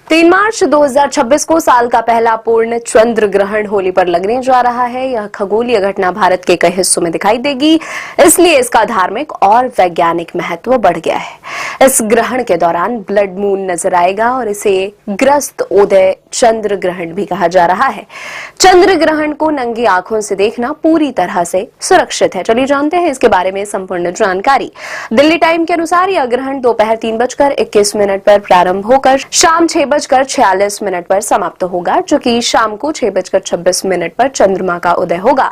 3 मार्च 2026 को साल का पहला पूर्ण चंद्र ग्रहण होली पर लगने जा रहा है। यह खगोलीय घटना भारत के कई हिस्सों में दिखाई देगी, इसलिए इसका धार्मिक और वैज्ञानिक महत्व बढ़ गया है। इस ग्रहण के दौरान ब्लड मून नजर आएगा और इसे ग्रस्त उदय चंद्र ग्रहण भी कहा जा रहा है। चंद्र ग्रहण को नंगी आंखों से देखना पूरी तरह से सुरक्षित है। चलिए जानते हैं इसके बारे में संपूर्ण जानकारी। दिल्ली टाइम के अनुसार यह ग्रहण दोपहर 3:21 पर प्रारंभ होकर शाम 6:46 पर समाप्त होगा, जो कि शाम को 6:26 पर चंद्रमा का उदय होगा,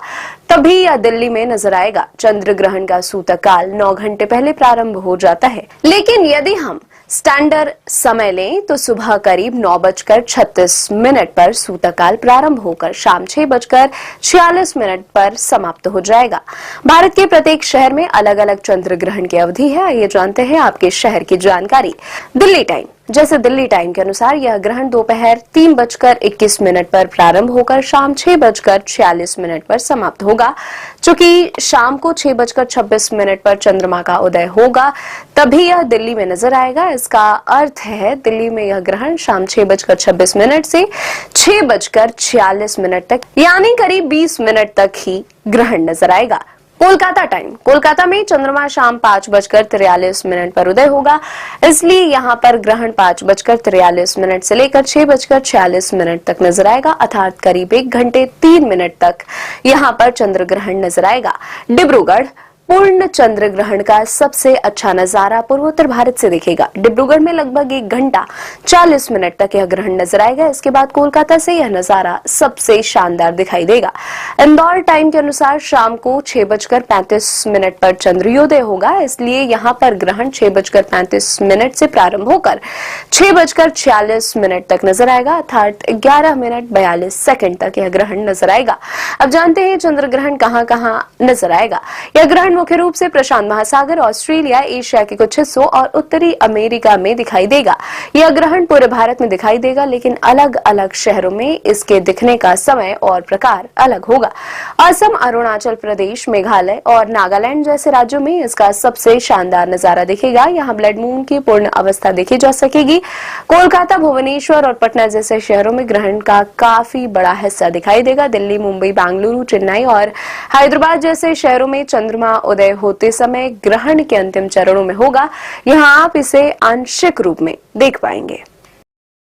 तभी यह दिल्ली में नजर आएगा। चंद्र ग्रहण का सूतक काल 9 घंटे पहले प्रारंभ हो जाता है, लेकिन यदि हम स्टैंडर्ड समय लें तो सुबह करीब 9:36 पर सूतक काल प्रारंभ होकर शाम 6:46 पर समाप्त हो जाएगा। भारत के प्रत्येक शहर में अलग अलग चंद्र ग्रहण की अवधि है। आइए जानते हैं आपके शहर की जानकारी। दिल्ली टाइम, जैसे दिल्ली टाइम के अनुसार यह ग्रहण दोपहर 3:21 पर प्रारंभ होकर शाम 6:46 पर समाप्त होगा, जो कि शाम को 6:26 पर चंद्रमा का उदय होगा, तभी यह दिल्ली में नजर आएगा। इसका अर्थ है दिल्ली में यह ग्रहण शाम 6:26 से 6:46 तक, यानी करीब 20 मिनट तक ही ग्रहण नजर आएगा। कोलकाता टाइम, कोलकाता में चंद्रमा शाम 5:43 पर उदय होगा, इसलिए यहाँ पर ग्रहण 5:43 से लेकर 6:46 तक नजर आएगा, अर्थात करीब 1 घंटे 3 मिनट तक यहाँ पर चंद्र ग्रहण नजर आएगा। डिब्रूगढ़, पूर्ण चंद्र ग्रहण का सबसे अच्छा नजारा पूर्वोत्तर भारत से दिखेगा। डिब्रूगढ़ में लगभग 1 घंटा 40 मिनट तक यह ग्रहण नजर आएगा। इसके बाद कोलकाता से यह नजारा सबसे शानदार दिखाई देगा। इंदौर टाइम के अनुसार शाम को 6:35 पर चंद्रोदय होगा, इसलिए यहाँ पर ग्रहण 6:35 से प्रारंभ होकर 6:46 तक नजर आएगा, अर्थात 11 मिनट 42 सेकंड तक यह ग्रहण नजर आएगा। अब जानते हैं चंद्र ग्रहण कहाँ कहाँ नजर आएगा। यह ग्रहण मुख्य रूप से प्रशांत महासागर, ऑस्ट्रेलिया, एशिया के कुछ हिस्सों और उत्तरी अमेरिका में दिखाई देगा। यह ग्रहण पूरे भारत में दिखाई देगा, लेकिन अलग अलग शहरों में इसके दिखने का समय और प्रकार अलग होगा। असम, अरुणाचल प्रदेश, मेघालय और नागालैंड जैसे राज्यों में इसका सबसे शानदार नजारा दिखेगा। यहाँ ब्लड मून की पूर्ण अवस्था देखी जा सकेगी। कोलकाता, भुवनेश्वर और पटना जैसे शहरों में ग्रहण का काफी बड़ा हिस्सा दिखाई देगा। दिल्ली, मुंबई, बेंगलुरु, चेन्नई और हैदराबाद जैसे शहरों में चंद्रमा उदय होते समय ग्रहण के अंतिम चरणों में होगा। यहाँ आप इसे आंशिक रूप में देख पाएंगे।